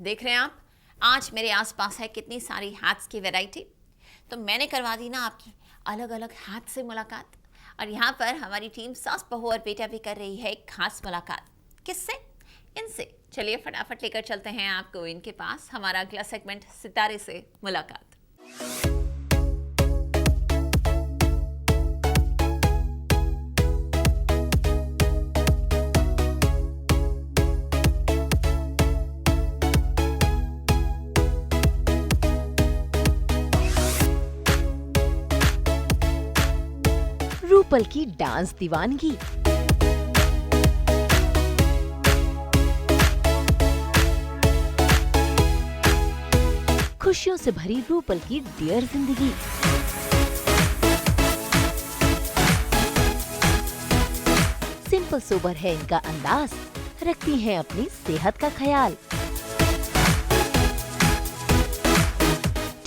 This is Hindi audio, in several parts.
देख रहे हैं आप, आज मेरे आसपास है कितनी सारी हैट्स की वैरायटी। तो मैंने करवा दी ना आपकी अलग अलग हैट से मुलाकात। और यहाँ पर हमारी टीम सास बहू और बेटा भी कर रही है एक खास मुलाकात। किससे? इनसे। चलिए फटाफट लेकर चलते हैं आपको इनके पास। हमारा अगला सेगमेंट सितारे से मुलाकात। रूपल की डांस दीवानगी। खुशियों से भरी रूपल की डियर जिंदगी। सिंपल सोबर है इनका अंदाज, रखती हैं अपनी सेहत का ख्याल।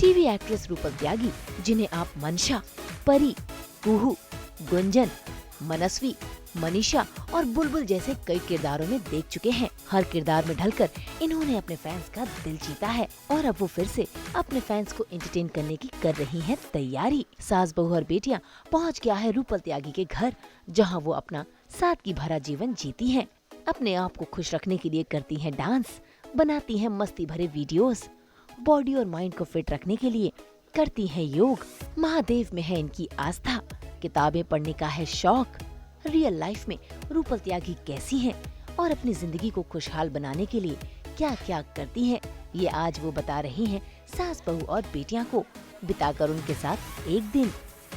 टीवी एक्ट्रेस रूपल त्यागी, जिन्हें आप मनशा, परी, कुहू, गुंजन, मनस्वी, मनीषा और बुलबुल जैसे कई किरदारों में देख चुके हैं। हर किरदार में ढलकर इन्होंने अपने फैंस का दिल जीता है और अब वो फिर से अपने फैंस को एंटरटेन करने की कर रही हैं तैयारी। सास बहू और बेटियां पहुंच गया है रूपल त्यागी के घर, जहां वो अपना सादगी भरा जीवन जीती हैं। अपने आप को खुश रखने के लिए करती हैं डांस, बनाती हैं मस्ती भरे वीडियोस, बॉडी और माइंड को फिट रखने के लिए करती हैं योग। महादेव में है इनकी आस्था, किताबें पढ़ने का है शौक। रियल लाइफ में रूपल त्यागी कैसी हैं और अपनी जिंदगी को खुशहाल बनाने के लिए क्या क्या करती हैं, ये आज वो बता रही हैं सास बहू और बेटियां को, बिताकर उनके साथ एक दिन।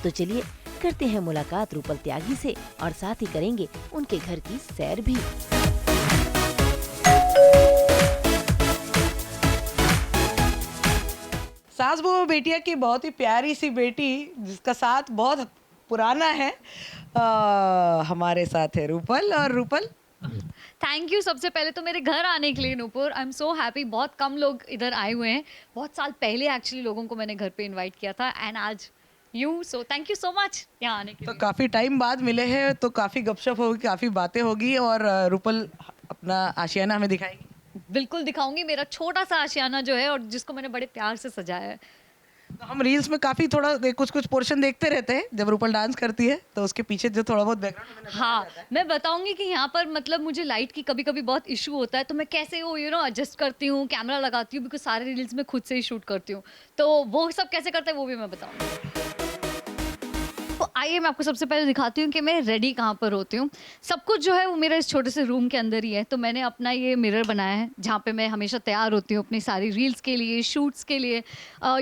तो चलिए करते हैं मुलाकात रूपल त्यागी से और साथ ही करेंगे उनके घर की सैर भी। सास बहू बेटिया की बहुत ही प्यारी सी बेटी, जिसका साथ बहुत पुराना है, हमारे साथ है रूपल। और रूपल, थैंक यू सबसे पहले तो मेरे घर आने के लिए Nupur. I am so happy. बहुत कम लोग इधर आए हुए हैं। बहुत साल पहले एक्चुअली लोगों को मैंने घर पे इनवाइट किया था एंड आज you, so thank you so much यहाँ आने के तो लिए। काफ़ी टाइम बाद मिले हैं, तो काफ़ी गपशप होगी, काफ़ी बातें होगी। और रूपल अपना आशियाना हमें दिखाएगी। बिल्कुल दिखाऊंगी मेरा छोटा सा आशियाना जो है और जिसको मैंने बड़े प्यार से सजाया है। तो हम रील्स में काफ़ी थोड़ा कुछ पोर्शन देखते रहते हैं जब रूपल डांस करती है, तो उसके पीछे जो थोड़ा बहुत बैकग्राउंड। हाँ, मैं बताऊंगी कि यहाँ पर मतलब मुझे लाइट की कभी कभी बहुत इशू होता है, तो मैं कैसे वो एडजस्ट करती हूँ, कैमरा लगाती हूँ, बिकॉज सारे रील्स में खुद से ही शूट करती हूँ। तो वो सब कैसे करते हैं वो भी मैं बताऊंगी। तो आइए मैं आपको सबसे पहले दिखाती हूँ कि मैं रेडी कहाँ पर होती हूँ। सब कुछ जो है वो मेरा इस छोटे से रूम के अंदर ही है। तो मैंने अपना ये मिरर बनाया है जहाँ पे मैं हमेशा तैयार होती हूँ अपनी सारी रील्स के लिए, शूट्स के लिए।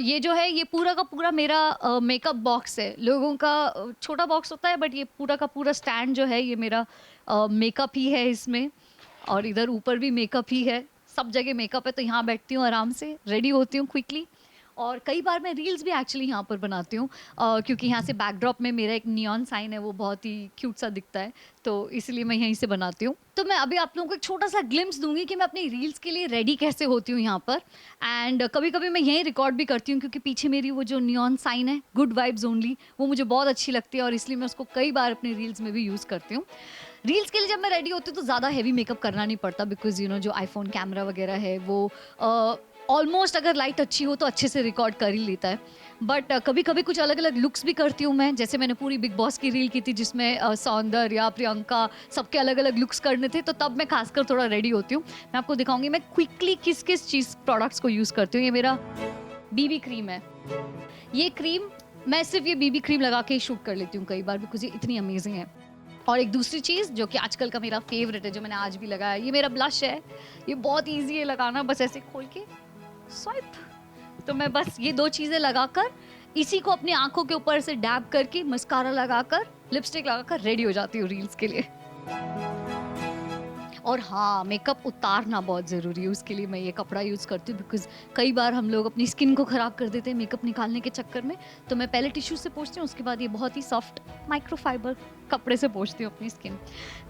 ये जो है ये पूरा का पूरा मेरा मेकअप बॉक्स है। लोगों का छोटा बॉक्स होता है, बट ये पूरा का पूरा स्टैंड जो है ये मेरा मेकअप ही है इसमें। और इधर ऊपर भी मेकअप ही है, सब जगह मेकअप है। तो यहाँ बैठती हूँ आराम से, रेडी होती हूँ क्विकली। और कई बार मैं रील्स भी एक्चुअली यहाँ पर बनाती हूँ, क्योंकि यहाँ से बैकड्रॉप में मेरा एक नियॉन साइन है, वो बहुत ही क्यूट सा दिखता है, तो इसलिए मैं यहीं से बनाती हूँ। तो मैं अभी आप लोगों को एक छोटा सा ग्लिम्स दूंगी कि मैं अपनी रील्स के लिए रेडी कैसे होती हूँ यहाँ पर। एंड कभी कभी मैं यहीं रिकॉर्ड भी करती हूँ, क्योंकि पीछे मेरी वो जो नियॉन साइन है, गुड वाइब्स ओनली, वो मुझे बहुत अच्छी लगती है और इसलिए मैं उसको कई बार अपनी रील्स में भी यूज़ करती हूँ। रील्स के लिए जब मैं रेडी होती हूँ तो ज़्यादा हैवी मेकअप करना नहीं पड़ता, बिकॉज जो आईफोन कैमरा वगैरह है वो ऑलमोस्ट अगर लाइट अच्छी हो तो अच्छे से रिकॉर्ड कर ही लेता है। बट कभी कभी कुछ अलग अलग लुक्स भी करती हूँ मैं। जैसे मैंने पूरी बिग बॉस की रील की थी जिसमें सौंदर्य, प्रियंका, सबके अलग अलग लुक्स करने थे, तो तब मैं खासकर थोड़ा रेडी होती हूँ। मैं आपको दिखाऊंगी मैं क्विकली किस किस चीज़ प्रोडक्ट्स को यूज़ करती हूँ। ये मेरा बीबी क्रीम है। ये क्रीम मैं सिर्फ ये बीबी क्रीम लगा के ही शूट कर लेती हूँ कई बार, बिकॉज ये इतनी अमेजिंग है। और एक दूसरी चीज़ जो कि आजकल का मेरा फेवरेट है, जो मैंने आज भी लगाया, ये मेरा ब्लश है। ये बहुत ईजी है लगाना, बस ऐसे खोल के स्वाइप। तो मैं बस ये दो चीज़ें लगाकर इसी को अपनी आंखों के ऊपर से डैब करके, मस्कारा लगाकर, लिपस्टिक लगाकर रेडी हो जाती हूँ रील्स के लिए। और हाँ, मेकअप उतारना बहुत ज़रूरी है, उसके लिए मैं ये कपड़ा यूज़ करती हूँ, बिकॉज कई बार हम लोग अपनी स्किन को ख़राब कर देते हैं मेकअप निकालने के चक्कर में। तो मैं पहले टिश्यू से पोंछती हूँ, उसके बाद ये बहुत ही सॉफ्ट माइक्रोफाइबर कपड़े से पोंछती हूँ अपनी स्किन।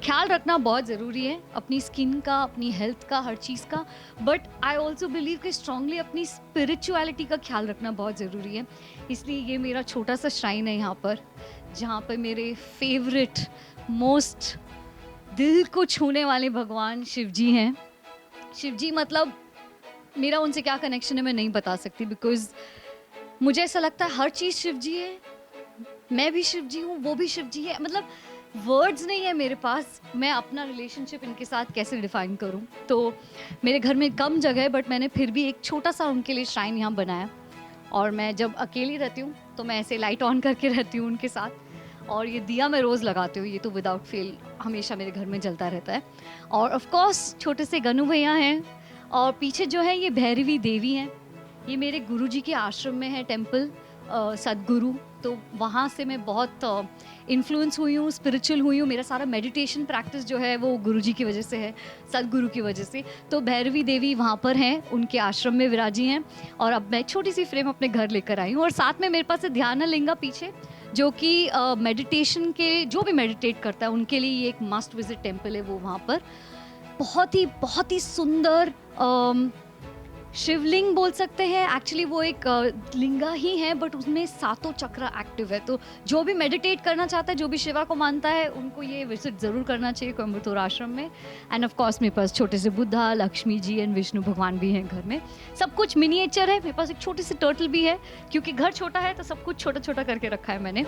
ख्याल रखना बहुत ज़रूरी है अपनी स्किन का, अपनी हेल्थ का, हर चीज़ का। बट आई ऑल्सो बिलीव कि स्ट्रांगली अपनी स्पिरिचुअलिटी का ख्याल रखना बहुत ज़रूरी है। इसलिए ये मेरा छोटा सा श्राइन है यहाँ पर, जहाँ पर मेरे फेवरेट मोस्ट दिल को छूने वाले भगवान शिव जी हैं। शिव जी मतलब मेरा उनसे क्या कनेक्शन है मैं नहीं बता सकती, बिकॉज मुझे ऐसा लगता है हर चीज़ शिव जी है, मैं भी शिव जी हूँ, वो भी शिव जी है। मतलब वर्ड्स नहीं है मेरे पास, मैं अपना रिलेशनशिप इनके साथ कैसे डिफाइन करूँ। तो मेरे घर में कम जगह है, बट मैंने फिर भी एक छोटा सा उनके लिए श्राइन यहाँ बनाया। और मैं जब अकेली रहती हूँ तो मैं ऐसे लाइट ऑन करके रहती हूँ उनके साथ, और ये दिया मैं रोज़ लगाती हूँ, ये तो विदाउट फेल हमेशा मेरे घर में जलता रहता है। और ऑफ कोर्स छोटे से गनु भैया हैं, और पीछे जो है ये भैरवी देवी हैं, ये मेरे गुरुजी के आश्रम में है टेम्पल, सदगुरु। तो वहाँ से मैं बहुत इन्फ्लुएंस हुई हूँ, स्पिरिचुअल हुई हूँ। मेरा सारा मेडिटेशन प्रैक्टिस जो है वो गुरुजी की वजह से है, सदगुरु की वजह से। तो भैरवी देवी वहाँ पर हैं, उनके आश्रम में विराजी हैं। और अब मैं छोटी सी फ्रेम अपने घर लेकर आई हूँ, और साथ में मेरे पास है ध्यान लिंगा पीछे, जो कि मेडिटेशन के जो भी मेडिटेट करता है उनके लिए ये एक मस्ट विजिट टेम्पल है। वो वहाँ पर बहुत ही सुंदर शिवलिंग बोल सकते हैं। एक्चुअली वो एक लिंगा ही है, बट उसमें 7 चक्र एक्टिव है। तो जो भी मेडिटेट करना चाहता है, जो भी शिवा को मानता है, उनको ये विजिट ज़रूर करना चाहिए कोयम्बटूर आश्रम में। एंड ऑफ कोर्स मेरे पास छोटे से बुद्धा, लक्ष्मी जी एंड विष्णु भगवान भी हैं घर में। सब कुछ मिनिएचर है। मेरे पास एक छोटी सी टर्टल भी है, क्योंकि घर छोटा है तो सब कुछ छोटा छोटा करके रखा है मैंने।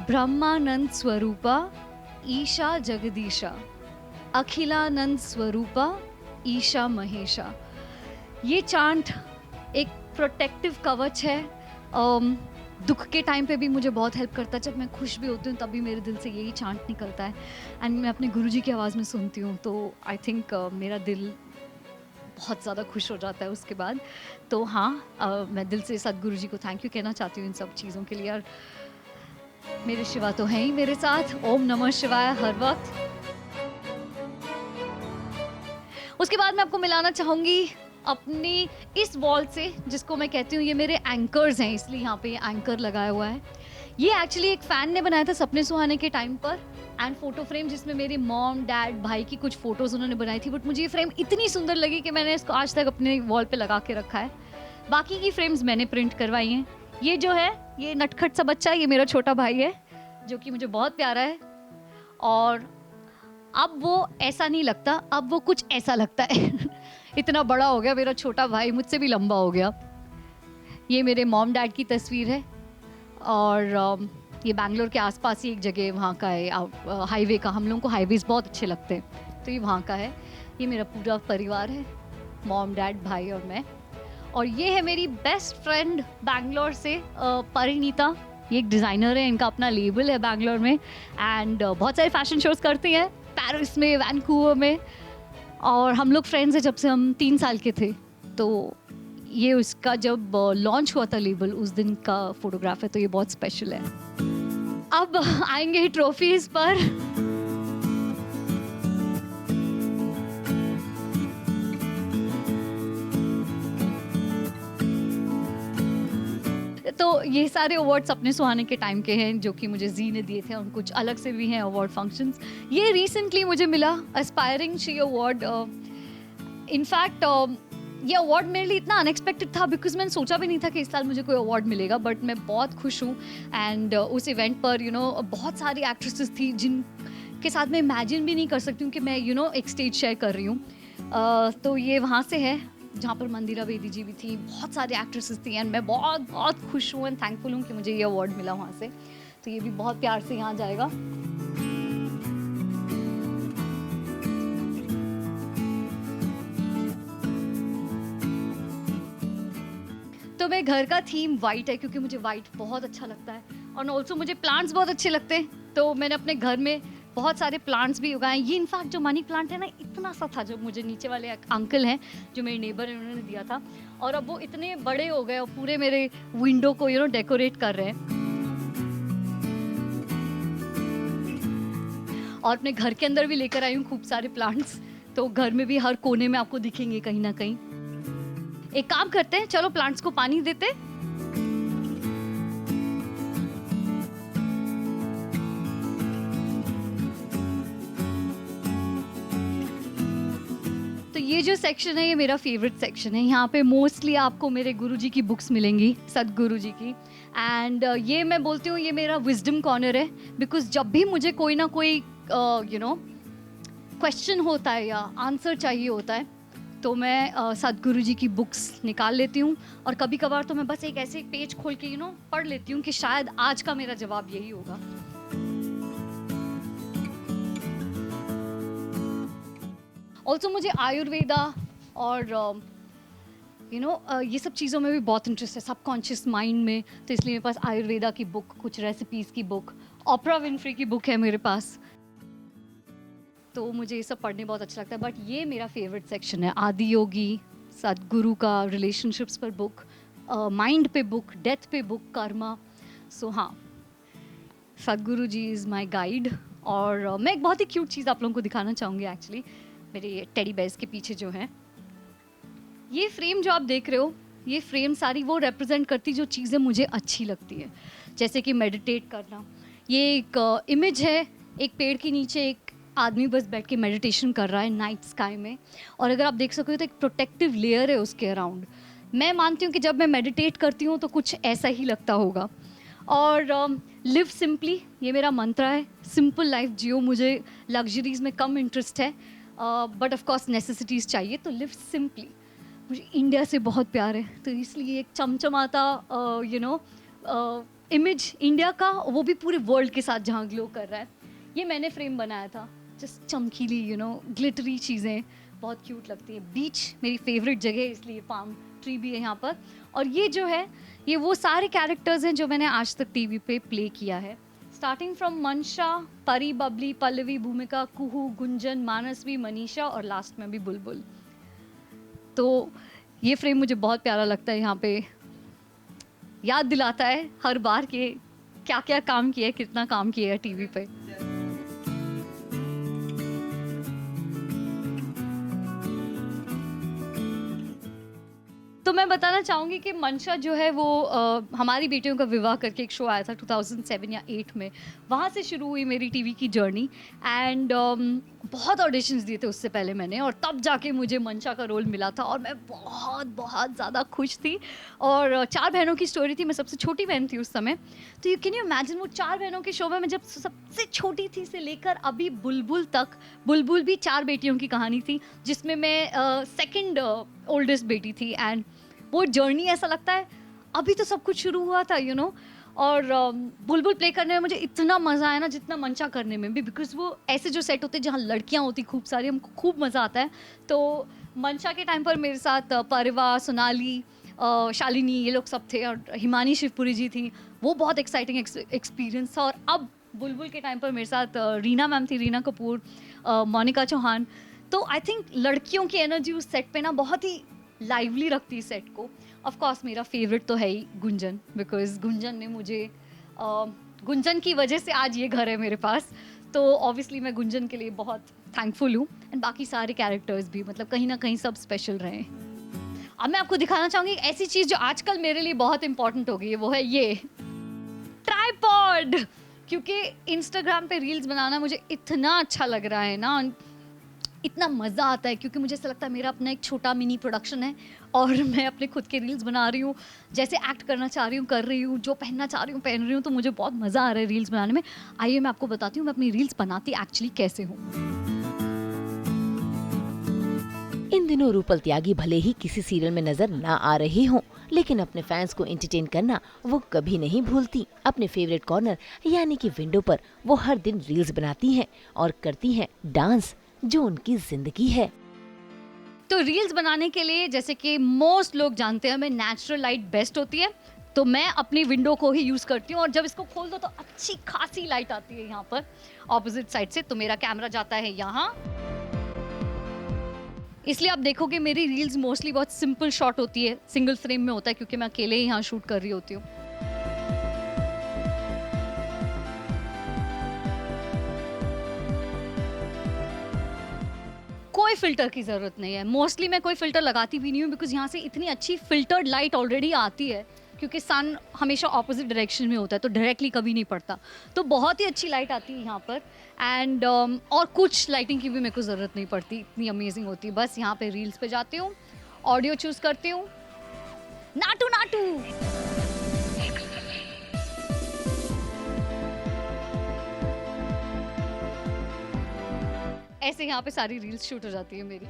ब्रह्मानंद स्वरूपा ईशा जगदीशा, अखिलानंद स्वरूपा ईशा महेशा। ये चांट एक प्रोटेक्टिव कवच है। दुख के टाइम पे भी मुझे बहुत हेल्प करता है। जब मैं खुश भी होती हूँ तभी मेरे दिल से यही चांट निकलता है, एंड मैं अपने गुरुजी की आवाज़ में सुनती हूँ, तो आई थिंक मेरा दिल बहुत ज़्यादा खुश हो जाता है उसके बाद। तो हाँ, मैं दिल से सदगुरु जी को थैंक यू कहना चाहती हूँ इन सब चीज़ों के लिए। और मेरे शिवा तो हैं ही मेरे साथ, ओम नमः शिवाय हर वक्त। उसके बाद मैं आपको मिलाना चाहूँगी अपनी इस वॉल से, जिसको मैं कहती हूँ ये मेरे एंकर्स हैं, इसलिए यहाँ पे ये एंकर लगाया हुआ है। ये एक्चुअली एक फ़ैन ने बनाया था सपने सुहाने के टाइम पर, एंड फोटो फ्रेम जिसमें मेरी मॉम, डैड, भाई की कुछ फ़ोटोज़ उन्होंने बनाई थी। बट मुझे ये फ्रेम इतनी सुंदर लगी कि मैंने इसको आज तक अपने वॉल पे लगा के रखा है। बाकी की फ्रेम्स मैंने प्रिंट करवाई हैं। ये जो है, ये नटखट सा बच्चा, ये मेरा छोटा भाई है, जो कि मुझे बहुत प्यारा है। और अब वो ऐसा नहीं लगता, अब वो कुछ ऐसा लगता है। इतना बड़ा हो गया मेरा छोटा भाई, मुझसे भी लंबा हो गया। ये मेरे मॉम डैड की तस्वीर है, और ये बैंगलोर के आसपास ही एक जगह वहाँ का है, हाईवे का। हम लोगों को हाईवेज बहुत अच्छे लगते हैं, तो ये वहाँ का है। ये मेरा पूरा परिवार है, मॉम डैड भाई और मैं। और ये है मेरी बेस्ट फ्रेंड बैंगलोर से, परिणीता। ये एक डिज़ाइनर है, इनका अपना लेबल है बैंगलोर में, एंड बहुत सारे फैशन शोज़ करती हैं पेरिस में, वैंकूवर में। और हम लोग फ्रेंड्स हैं जब से हम 3 साल के थे। तो ये उसका जब लॉन्च हुआ था लेबल, उस दिन का फोटोग्राफ है, तो ये बहुत स्पेशल है। अब आएंगे ट्रॉफीज़ पर। तो ये सारे अवार्ड्स अपने सुहाने के टाइम के हैं, जो कि मुझे जी ने दिए थे, और कुछ अलग से भी हैं अवार्ड फंक्शंस। ये रिसेंटली मुझे मिला एस्पायरिंग शी अवार्ड। इनफैक्ट ये अवार्ड मेरे लिए इतना अनएक्सपेक्टेड था, बिकॉज मैंने सोचा भी नहीं था कि इस साल मुझे कोई अवार्ड मिलेगा। बट मैं बहुत खुश हूँ। एंड उस इवेंट पर बहुत सारी एक्ट्रेसेस थी जिनके साथ मैं इमेजिन भी नहीं कर सकती हूँ कि मैं एक स्टेज शेयर कर रही हूँ। तो ये वहाँ से है जहाँ पर मंदिरा बेदी जी भी थी, बहुत सारी एक्ट्रेसेस थी, एंड मैं बहुत खुश हूँ एंड थैंकफुल हूँ कि मुझे ये अवार्ड मिला वहाँ से। तो ये भी बहुत प्यार से यहाँ जाएगा। तो मेरे घर का थीम वाइट है, क्योंकि मुझे वाइट बहुत अच्छा लगता है, और ऑल्सो मुझे प्लांट्स बहुत अच्छे लगते हैं। तो मैंने अपने घर में बहुत सारे प्लांट्स भी उगाए। ये इनफैक्ट जो मनी प्लांट है ना, इतना सा था, जो मुझे नीचे वाले अंकल हैं जो मेरे नेबर हैं उन्होंने दिया था, और अब वो इतने बड़े हो गए और पूरे मेरे विंडो को डेकोरेट कर रहे हैं। और अपने घर के अंदर भी लेकर आई हूँ खूब सारे प्लांट्स, तो घर में भी हर कोने में आपको दिखेंगे कहीं ना कहीं। एक काम करते हैं, चलो प्लांट्स को पानी देते हैं। तो ये जो सेक्शन है ये मेरा फेवरेट सेक्शन है। यहाँ पे मोस्टली आपको मेरे गुरुजी की बुक्स मिलेंगी, सदगुरु जी की। एंड ये मैं बोलती हूँ ये मेरा विजडम कॉर्नर है, बिकॉज जब भी मुझे कोई ना कोई क्वेश्चन होता है या आंसर चाहिए होता है तो मैं सदगुरु जी की बुक्स निकाल लेती हूँ, और कभी कभार तो मैं बस एक ऐसे पेज खोल के पढ़ लेती हूँ कि शायद आज का मेरा जवाब यही होगा। ऑल्सो मुझे आयुर्वेदा और ये सब चीज़ों में भी बहुत इंटरेस्ट है, सबकॉन्शियस माइंड में। तो इसलिए मेरे पास आयुर्वेदा की बुक, कुछ रेसिपीज़ की बुक, ओपरा विनफ्री की बुक है मेरे पास। तो मुझे ये सब पढ़ने बहुत अच्छा लगता है। बट ये मेरा फेवरेट सेक्शन है, आदि योगी, सदगुरु का रिलेशनशिप्स पर बुक, माइंड पे बुक, डेथ पे बुक, कर्मा। सो हाँ, सदगुरु जी इज़ माई गाइड। और मैं एक बहुत ही क्यूट चीज़ आप लोगों को दिखाना चाहूँगी एक्चुअली, मेरे टेडी बेयर्स के पीछे जो है ये फ्रेम जो आप देख रहे हो, ये फ्रेम सारी वो रिप्रेजेंट करती जो चीज़ें मुझे अच्छी लगती है, जैसे कि मेडिटेट करना। ये एक इमेज है, एक पेड़ के नीचे एक आदमी बस बैठ के मेडिटेशन कर रहा है नाइट स्काई में, और अगर आप देख सकोगे तो एक प्रोटेक्टिव लेयर है उसके अराउंड। मैं मानती हूँ कि जब मैं मेडिटेट करती हूँ तो कुछ ऐसा ही लगता होगा। और लिव सिंपली, ये मेरा मंत्र है, सिंपल लाइफ जियो। मुझे लग्जरीज़ में कम इंटरेस्ट है, बट ऑफ कोर्स नेसेसिटीज़ चाहिए, तो लिव सिंपली। मुझे इंडिया से बहुत प्यार है, तो इसलिए एक चमचमाता इमेज इंडिया का, वो भी पूरे वर्ल्ड के साथ जहाँ ग्लो कर रहा है, ये मैंने फ्रेम बनाया था। जस्ट चमकीली ग्लिटरी चीज़ें बहुत क्यूट लगती है। बीच मेरी फेवरेट जगह है, इसलिए पाम ट्री भी है यहाँ पर। और ये जो है ये वो सारे कैरेक्टर्स हैं जो मैंने आज तक टीवी पे प्ले किया है, स्टार्टिंग फ्रॉम मनशा, परी, बबली, पल्लवी, भूमिका, कुहू, गुंजन, मानसवी, मनीषा और लास्ट में भी बुलबुल। तो ये फ्रेम मुझे बहुत प्यारा लगता है, यहाँ पे याद दिलाता है हर बार कि क्या क्या काम किया है, कितना काम किया है टीवी पे। तो मैं बताना चाहूँगी कि मनशा जो है वो हमारी बेटियों का विवाह करके एक शो आया था 2007 या 8 में, वहाँ से शुरू हुई मेरी टीवी की जर्नी। एंड बहुत ऑडिशंस दिए थे उससे पहले मैंने, और तब जाके मुझे मनशा का रोल मिला था, और मैं बहुत बहुत ज़्यादा खुश थी। और 4 बहनों की स्टोरी थी, मैं सबसे छोटी बहन थी उस समय। तो यू कैन यू इमेजिन वो 4 बहनों के शो में मैं जब सबसे छोटी थी से लेकर अभी बुलबुल तक, बुलबुल भी 4 बेटियों की कहानी थी, जिसमें मैं सेकंड ओल्डेस्ट बेटी थी। एंड वो जर्नी ऐसा लगता है अभी तो सब कुछ शुरू हुआ था और बुलबुल प्ले करने में मुझे इतना मज़ा आया ना जितना मंशा करने में भी, बिकॉज वो ऐसे जो सेट होते हैं जहाँ लड़कियाँ होती खूब सारी, हमको खूब मज़ा आता है। तो मंशा के टाइम पर मेरे साथ परिवा, सोनाली, शालिनी, ये लोग सब थे, और हिमानी शिवपुरी जी थी, वो बहुत एक्साइटिंग एक्सपीरियंस था। और अब बुलबुल के टाइम पर मेरे साथ रीना मैम थी, रीना कपूर, मोनिका चौहान। तो आई थिंक लड़कियों की एनर्जी उस सेट पे ना बहुत ही लाइवली रखती है सेट को। ऑफ कोर्स मेरा फेवरेट तो है ही गुंजन, बिकॉज गुंजन ने मुझे गुंजन की वजह से आज ये घर है मेरे पास, तो ऑब्वियसली मैं गुंजन के लिए बहुत थैंकफुल हूँ। एंड बाकी सारे कैरेक्टर्स भी, मतलब कहीं ना कहीं सब स्पेशल रहे। अब मैं आपको दिखाना चाहूँगी एक ऐसी चीज़ जो आजकल मेरे लिए बहुत इंपॉर्टेंट हो गई है, वो है ये ट्राइपॉड। क्योंकि इंस्टाग्राम पे रील्स बनाना मुझे इतना अच्छा लग रहा है ना, इतना मज़ा आता है, क्योंकि मुझे ऐसा लगता है मेरा अपना एक छोटा मिनी प्रोडक्शन है और मैं अपने खुद के रील्स बना रही हूँ, जैसे एक्ट करना चाह रही हूँ कर रही हूँ, जो पहनना चाह रही हूँ पहन रही हूँ। तो मुझे बहुत मज़ा आ रहा है रील्स बनाने में। आइए मैं आपको बताती हूँ मैं अपनी रील्स बनाती एक्चुअली कैसे हूँ। इन दिनों रूपल त्यागी भले ही किसी सीरियल में नजर ना आ रही हों, लेकिन अपने फैंस को एंटरटेन करना वो कभी नहीं भूलती। अपने फेवरेट कॉर्नर यानी कि विंडो पर वो हर दिन रील्स बनाती हैं और करती हैं डांस, जो उनकी जिंदगी है। तो रील्स बनाने के लिए जैसे कि मोस्ट लोग जानते हैं हमें नेचुरल लाइट बेस्ट होती है, तो मैं अपनी विंडो को ही यूज़ करती हूँ। और जब इसको खोल दो तो अच्छी खासी लाइट आती है यहाँ पर ऑपोजिट साइड से। तो मेरा कैमरा जाता है यहाँ, इसलिए आप देखोगे मेरी रील्स मोस्टली बहुत सिंपल शॉट होती है, सिंगल फ्रेम में होता है, क्योंकि मैं अकेले ही यहाँ शूट कर रही होती हूँ। कोई फिल्टर की ज़रूरत नहीं है, मोस्टली मैं कोई फिल्टर लगाती भी नहीं हूँ, बिकॉज यहाँ से इतनी अच्छी फिल्टर्ड लाइट ऑलरेडी आती है क्योंकि सन हमेशा ऑपोजिट डायरेक्शन में होता है तो डायरेक्टली कभी नहीं पड़ता, तो बहुत ही अच्छी लाइट आती है यहाँ पर। एंड और कुछ लाइटिंग की भी मेरे को ज़रूरत नहीं पड़ती, इतनी अमेजिंग होती है। बस यहाँ पे रील्स पे जाती हूँ, ऑडियो चूज़ करती हूँ, नाटू नाटू। ऐसे यहाँ पे सारी रील्स शूट हो जाती है मेरी।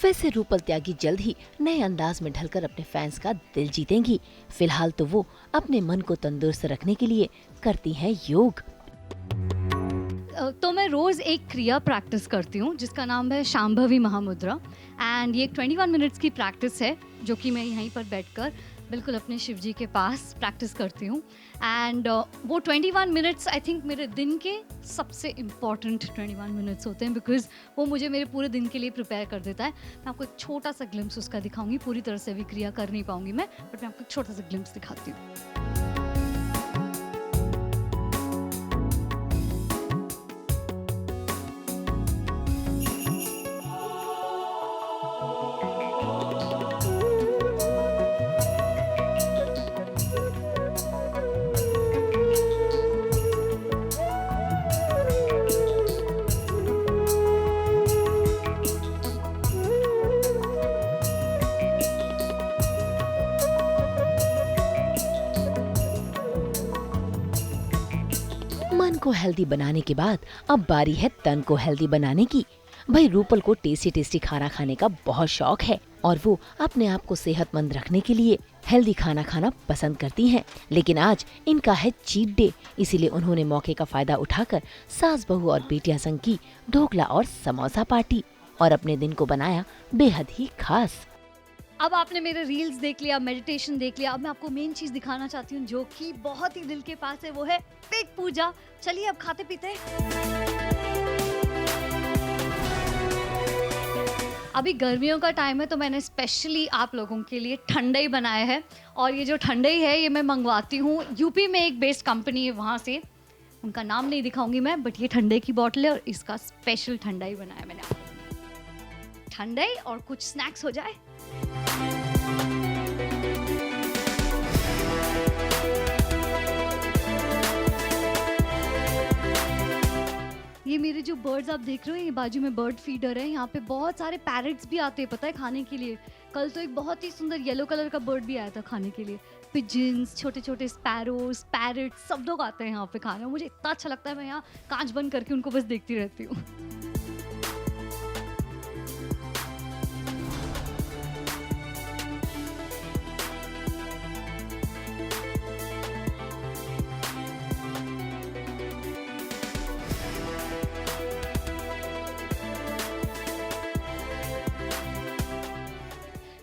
वैसे रूपल त्यागी जल्द ही नए अंदाज में ढलकर अपने फैंस का दिल जीतेंगी। फिलहाल तो वो अपने मन को तंदुरुस्त रखने के लिए करती हैं योग। तो मैं रोज़ एक क्रिया प्रैक्टिस करती हूँ जिसका नाम है शांभवी महामुद्रा। एंड ये 21 मिनट्स की प्रैक्टिस है जो कि मैं यहीं पर बैठकर बिल्कुल अपने शिव जी के पास प्रैक्टिस करती हूँ। एंड वो 21 मिनट्स आई थिंक मेरे दिन के सबसे इम्पॉर्टेंट 21 मिनट्स होते हैं, बिकॉज वो मुझे मेरे पूरे दिन के लिए प्रिपेयर कर देता है। मैं आपको एक छोटा सा ग्लिम्स उसका दिखाऊंगी, पूरी तरह से भी क्रिया कर नहीं पाऊंगी मैं, बट मैं आपको एक छोटा सा ग्लिम्स दिखाती हूँ। मन को हेल्दी बनाने के बाद अब बारी है तन को हेल्दी बनाने की। भाई रूपल को टेस्टी टेस्टी खाना खाने का बहुत शौक है और वो अपने आप को सेहतमंद रखने के लिए हेल्दी खाना खाना पसंद करती हैं। लेकिन आज इनका है चीट डे, इसीलिए उन्होंने मौके का फायदा उठाकर सास बहू और बेटियां संग की ढोकला और समोसा पार्टी और अपने दिन को बनाया बेहद ही खास। अब आपने मेरे रील्स देख लिया, मेडिटेशन देख लिया, अब मैं आपको मेन चीज दिखाना चाहती हूँ जो कि बहुत ही दिल के पास है, वो है पेट पूजा। चलिए अब खाते पीते हैं। अभी गर्मियों का टाइम है तो मैंने स्पेशली आप लोगों के लिए ठंडाई बनाया है, और ये जो ठंडाई है ये मैं मंगवाती हूँ यूपी में एक बेस्ड कंपनी है वहाँ से, उनका नाम नहीं दिखाऊंगी मैं, बट ये ठंडाई की बॉटल है और इसका स्पेशल ठंडाई बनाया मैंने। ठंडाई और कुछ स्नैक्स हो जाए। ये मेरे जो बर्ड्स आप देख रहे हो, ये बाजू में बर्ड फीडर है, यहाँ पे बहुत सारे पैरट्स भी आते हैं पता है खाने के लिए। कल तो एक बहुत ही सुंदर येलो कलर का बर्ड भी आया था खाने के लिए। पिजन्स, छोटे छोटे स्पैरोज, पैरट्स, सब लोग आते हैं यहाँ पे खाने। मुझे इतना अच्छा लगता है, मैं यहाँ कांच बंद करके उनको बस देखती रहती हूँ।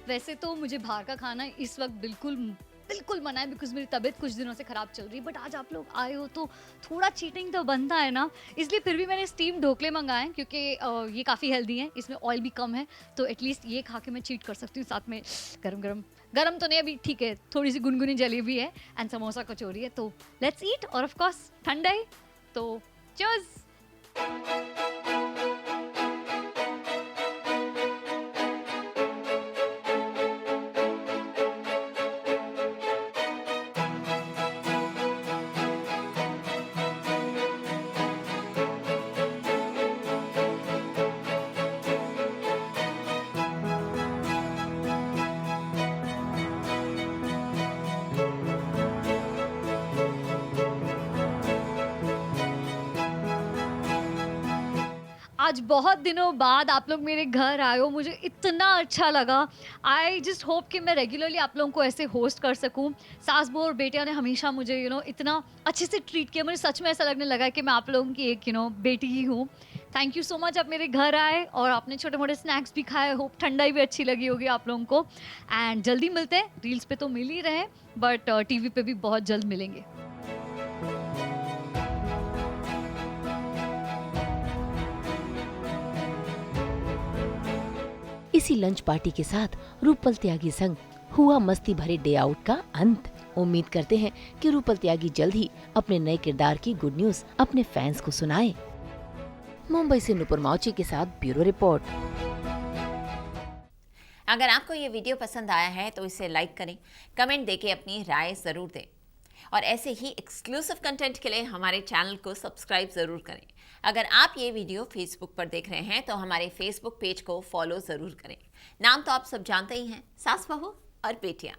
वैसे तो मुझे बाहर का खाना इस वक्त बिल्कुल मना है, बिकॉज मेरी तबीयत कुछ दिनों से ख़राब चल रही है। बट आज आप लोग आए हो तो थोड़ा चीटिंग तो बनता है ना, इसलिए फिर भी मैंने स्टीम ढोकले मंगाए हैं, क्योंकि ये काफ़ी हेल्दी हैं, इसमें ऑयल भी कम है, तो एटलीस्ट ये खा के मैं चीट कर सकती हूँ। साथ में गरम तो नहीं, अभी ठीक है, थोड़ी सी गुनगुनी जलेबी है एंड समोसा कचौरी है, तो लेट्स ईट। और ऑफ कोर्स ठंडा है, तो चीयर्स। आज बहुत दिनों बाद आप लोग मेरे घर आए हो, मुझे इतना अच्छा लगा। आई जस्ट होप कि मैं रेगुलरली आप लोगों को ऐसे होस्ट कर सकूं। सास बहू और बेटिया ने हमेशा मुझे इतना अच्छे से ट्रीट किया, मुझे सच में ऐसा लगने लगा है कि मैं आप लोगों की एक बेटी ही हूँ। थैंक यू सो मच, आप मेरे घर आए और आपने छोटे मोटे स्नैक्स भी खाए। होप ठंडाई भी अच्छी लगी होगी आप लोगों को। एंड जल्दी मिलते हैं, रील्स पे तो मिल ही रहे, बट टीवी पे भी बहुत जल्द मिलेंगे। इसी लंच पार्टी के साथ रूपल त्यागी संग हुआ मस्ती भरे डे आउट का अंत। उम्मीद करते हैं कि रूपल त्यागी जल्द ही अपने नए किरदार की गुड न्यूज अपने फैंस को सुनाए। मुंबई से नुपुर माउची के साथ ब्यूरो रिपोर्ट। अगर आपको ये वीडियो पसंद आया है तो इसे लाइक करें, कमेंट देके अपनी राय ज़रूर दें और ऐसे ही एक्सक्लूसिव कंटेंट के लिए हमारे चैनल को सब्सक्राइब ज़रूर करें। अगर आप ये वीडियो फेसबुक पर देख रहे हैं तो हमारे फेसबुक पेज को फॉलो ज़रूर करें। नाम तो आप सब जानते ही हैं, सास बहू और बेटियाँ।